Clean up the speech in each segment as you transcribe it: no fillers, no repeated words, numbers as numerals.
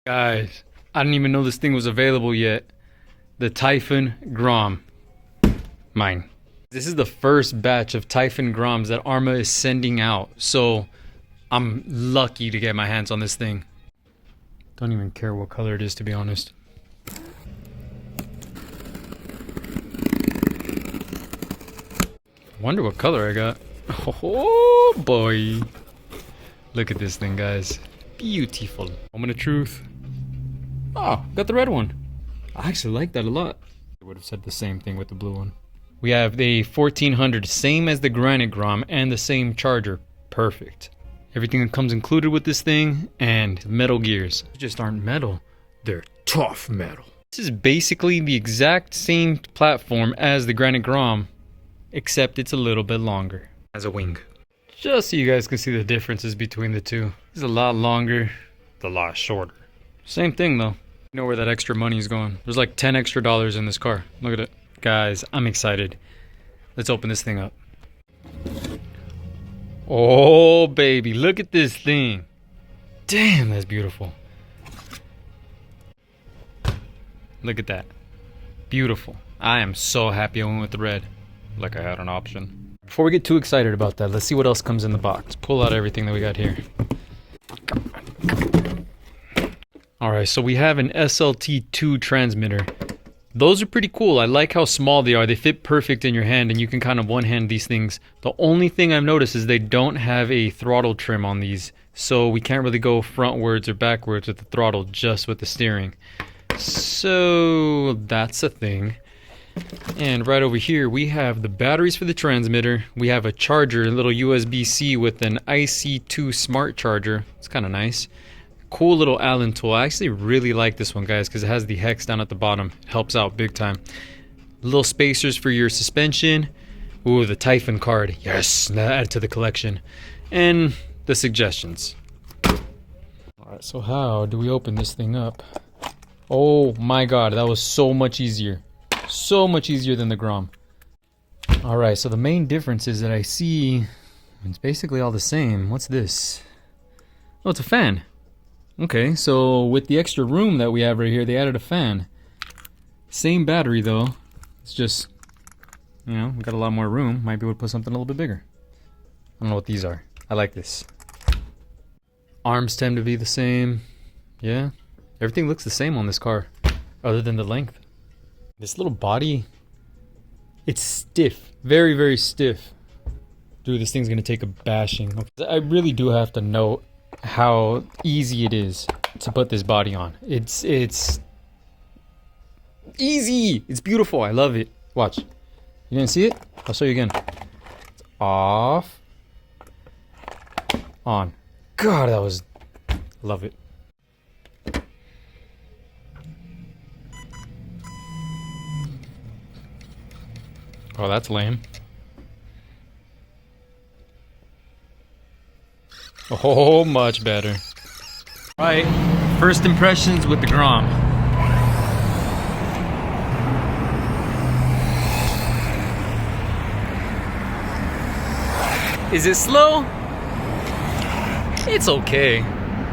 Guys, I didn't even know this thing was available yet. The TYPHON GROM. Mine. This is the first batch of TYPHON GROMs that ARRMA is sending out, so I'm lucky to get my hands on this thing. Don't even care what color it is, to be honest. Wonder what color I got. Oh boy. Look at this thing, guys. Beautiful. Moment of truth. Oh, got the red one. I actually like that a lot. I would have said the same thing with the blue one. We have the 1400, same as the Granite Grom, and the same charger. Perfect. Everything that comes included with this thing, and metal gears. They just aren't metal. They're tough metal. This is basically the exact same platform as the Granite Grom, except it's a little bit longer as a wing. Just so you guys can see the differences between the two. It's a lot longer, it's a lot shorter. Same thing though. You know where that extra money is going. There's like $10 extra in this car. Look at it. Guys, I'm excited. Let's open this thing up. Oh baby, look at this thing. Damn, that's beautiful. Look at that. Beautiful. I am so happy I went with the red. Like I had an option. Before we get too excited about that, let's see what else comes in the box. Pull out everything that we got here. Alright, so we have an SLT2 transmitter. Those are pretty cool. I like how small they are. They fit perfect in your hand and you can kind of one-hand these things. The only thing I've noticed is they don't have a throttle trim on these. So we can't really go frontwards or backwards with the throttle, just with the steering. So that's a thing. And right over here we have the batteries for the transmitter. We have a charger, a little USB-C with an IC2 smart charger. It's kind of nice. Cool little Allen tool. I actually really like this one, guys, because it has the hex down at the bottom. It helps out big time. Little spacers for your suspension. Ooh, the TYPHON card. Yes, add it to the collection. And the suggestions. Alright, so how do we open this thing up? Oh my god, that was so much easier. So much easier than the Grom. Alright, so the main difference is that I see it's basically all the same. What's this? Oh, it's a fan. Okay, so with the extra room that we have right here, they added a fan. Same battery though. It's just, you know, we got a lot more room. Might be able to put something a little bit bigger. I don't know what these are. I like this. Arms tend to be the same. Yeah, everything looks the same on this car, other than the length. This little body, it's stiff. Very, very stiff. Dude, this thing's gonna take a bashing. I really do have to note how easy it is to put this body on. It's easy. It's beautiful. I love it. Watch. You didn't see it? I'll show you again. It's off. On. God, that was... love it. Oh, that's lame. Oh, much better. Right, first impressions with the Grom. Is it slow? It's okay.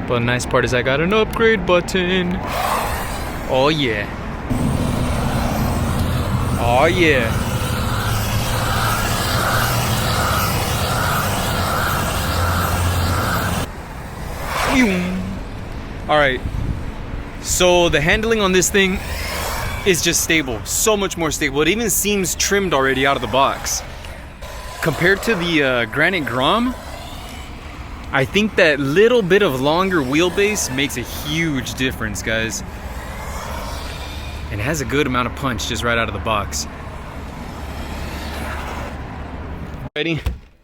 But the nice part is I got an upgrade button. Oh yeah. Oh yeah. Alright, so the handling on this thing is just stable, so much more stable. It even seems trimmed already out of the box. Compared to the Granite Grom, I think that little bit of longer wheelbase makes a huge difference, guys. And it has a good amount of punch just right out of the box. Ready?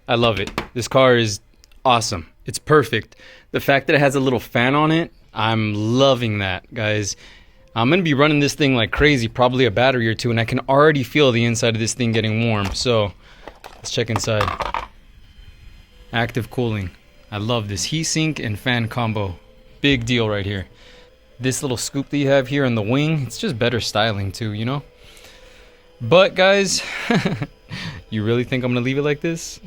I love it. This car is awesome. It's perfect. The fact that it has a little fan on it, I'm loving that, guys. I'm gonna be running this thing like crazy, probably a battery or two, and I can already feel the inside of this thing getting warm. So let's check inside. Active cooling. I love this heatsink and fan combo. Big deal right here. This little scoop that you have here on the wing, it's just better styling too, you know? But guys, you really think I'm gonna leave it like this?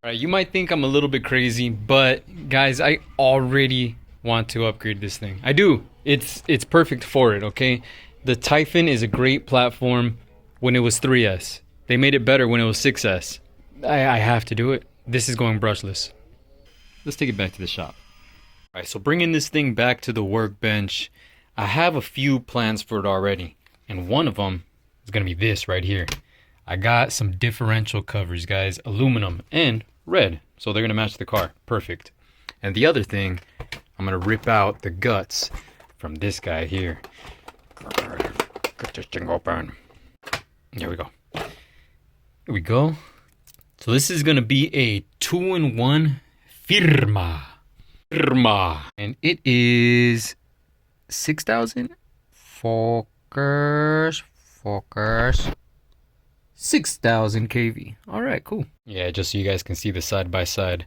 Alright, you might think I'm a little bit crazy, but guys, I already want to upgrade this thing. I do. It's perfect for it, okay? The Typhon is a great platform when it was 3S. They made it better when it was 6S. I have to do it. This is going brushless. Let's take it back to the shop. All right, so bringing this thing back to the workbench, I have a few plans for it already. And one of them is going to be this right here. I got some differential covers, guys. Aluminum and red. So they're going to match the car. Perfect. And the other thing, I'm going to rip out the guts from this guy here. Get this thing open. There we go. Here we go. So this is going to be a 2-in-1 firma. And it is 6,000. Focus. 6,000 kV. All right, cool. Yeah, just so you guys can see the side by side.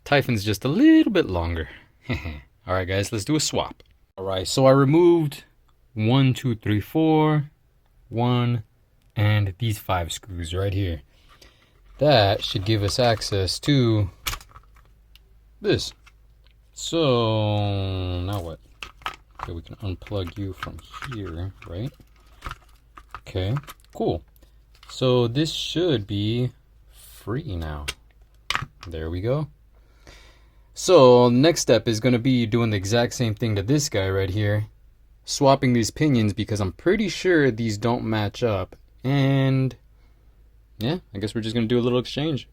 Typhon's just a little bit longer. All right, guys, let's do a swap. All right, so I removed 1, 2, 3, 4, 1, and these 5 screws right here. That should give us access to this. So now what? Okay, we can unplug you from here, right? Okay, cool. So this should be free now. There we go. So next step is going to be doing the exact same thing to this guy right here. Swapping these pinions because I'm pretty sure these don't match up. And yeah, I guess we're just going to do a little exchange.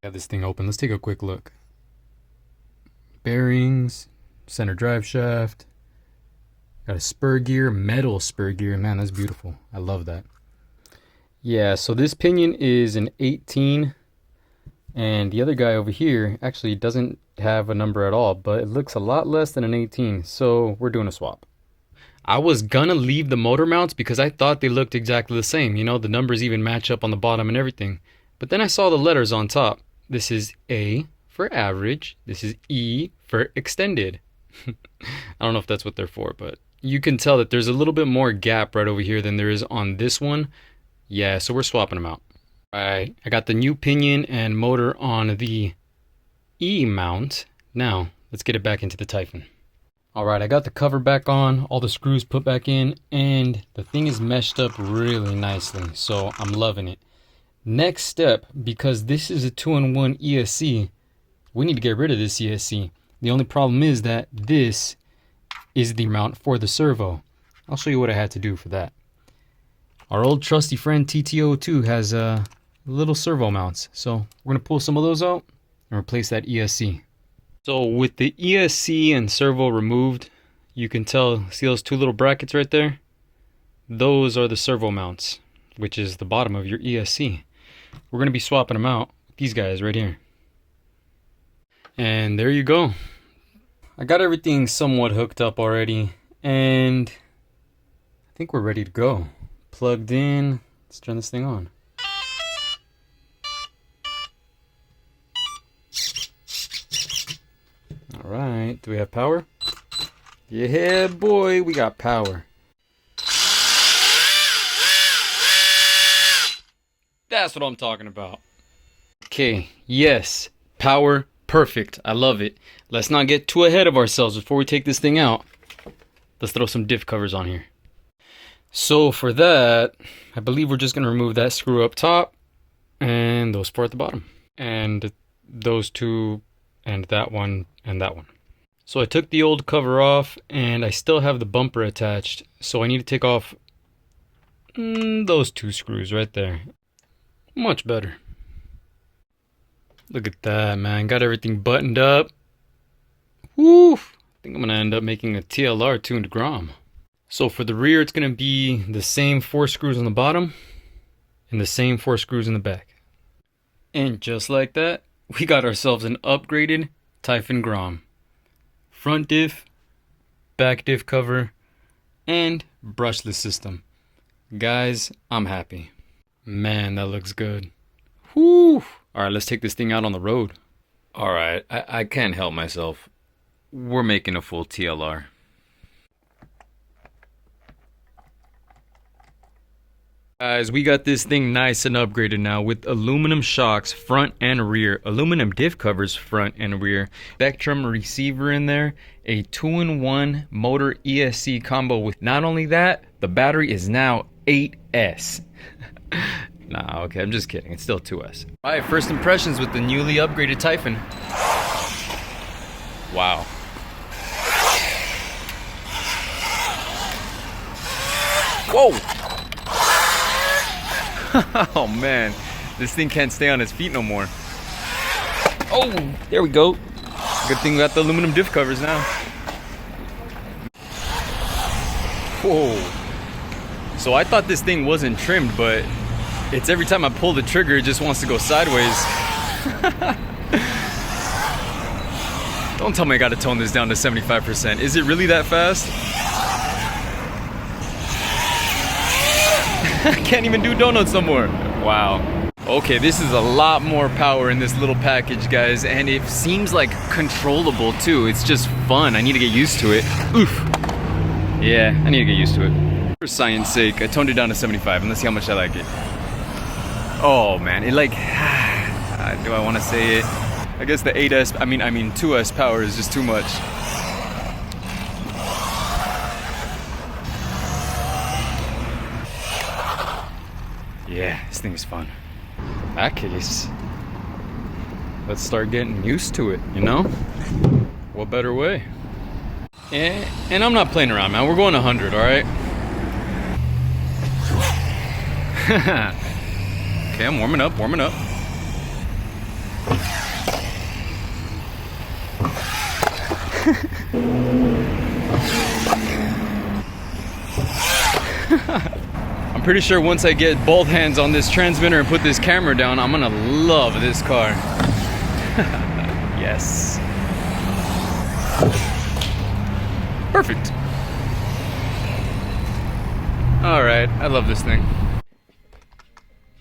Have this thing open. Let's take a quick look. Bearings, center drive shaft. Got a spur gear, metal spur gear. Man, that's beautiful. I love that. Yeah, so this pinion is an 18. And the other guy over here actually doesn't have a number at all, but it looks a lot less than an 18. So we're doing a swap. I was gonna leave the motor mounts because I thought they looked exactly the same. You know, the numbers even match up on the bottom and everything. But then I saw the letters on top. This is A for average. This is E for extended. I don't know if that's what they're for, but you can tell that there's a little bit more gap right over here than there is on this one. Yeah, so we're swapping them out. All right, I got the new pinion and motor on the E mount. Now, let's get it back into the Typhon. All right, I got the cover back on, all the screws put back in, and the thing is meshed up really nicely, so I'm loving it. Next step, because this is a 2-in-1 ESC, we need to get rid of this ESC. The only problem is that this is the mount for the servo. I'll show you what I had to do for that. Our old trusty friend TTO2 has little servo mounts, so we're going to pull some of those out and replace that ESC. So with the ESC and servo removed, you can tell, see those 2 little brackets right there? Those are the servo mounts, which is the bottom of your ESC. We're going to be swapping them out with these guys right here. And there you go. I got everything somewhat hooked up already, and I think we're ready to go. Plugged in. Let's turn this thing on. All right, do we have power? Yeah, boy, we got power. That's what I'm talking about. Okay, yes, power, perfect. I love it. Let's not get too ahead of ourselves before we take this thing out. Let's throw some diff covers on here. So for that, I believe we're just going to remove that screw up top and those 4 at the bottom. And those 2 and that one and that one. So I took the old cover off and I still have the bumper attached. So I need to take off those 2 screws right there. Much better. Look at that, man. Got everything buttoned up. Woo! I think I'm going to end up making a TLR tuned Grom. So for the rear, it's going to be the same 4 screws on the bottom and the same 4 screws in the back. And just like that, we got ourselves an upgraded Typhon Grom. Front diff, back diff cover, and brushless system. Guys, I'm happy. Man, that looks good. Whew! Alright, let's take this thing out on the road. Alright, I can't help myself. We're making a full TLR. Guys, we got this thing nice and upgraded now with aluminum shocks front and rear, aluminum diff covers front and rear, Spectrum receiver in there, a 2-in-1 motor ESC combo with not only that, the battery is now 8S. Nah, okay, I'm just kidding. It's still 2S. All right, first impressions with the newly upgraded Typhon. Wow. Whoa! Oh man, this thing can't stay on its feet no more. Oh, there we go. Good thing we got the aluminum diff covers now. Whoa. So I thought this thing wasn't trimmed, but it's every time I pull the trigger, it just wants to go sideways. Don't tell me I gotta tone this down to 75%. Is it really that fast? I can't even do donuts no more. Wow. Okay, this is a lot more power in this little package, guys, and it seems like controllable too. It's just fun. I need to get used to it. Oof. Yeah, I need to get used to it. For science sake, I toned it down to 75, and let's see how much I like it. Oh man, it like, do I want to say it? I guess the 8S, I mean 2S power is just too much. Yeah, this thing is fun. That case, let's start getting used to it, you know? What better way? And I'm not playing around, man. We're going 100, all right? Okay, I'm warming up, warming up. I'm pretty sure once I get both hands on this transmitter and put this camera down, I'm gonna love this car. Yes. Perfect. All right, I love this thing.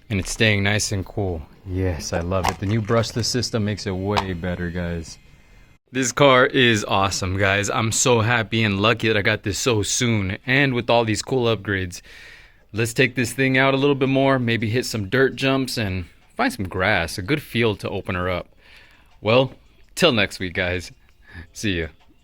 And it's staying nice and cool. Yes, I love it. The new brushless system makes it way better, guys. This car is awesome, guys. I'm so happy and lucky that I got this so soon, and with all these cool upgrades. Let's take this thing out a little bit more, maybe hit some dirt jumps and find some grass, a good field to open her up. Well, till next week, guys. See ya.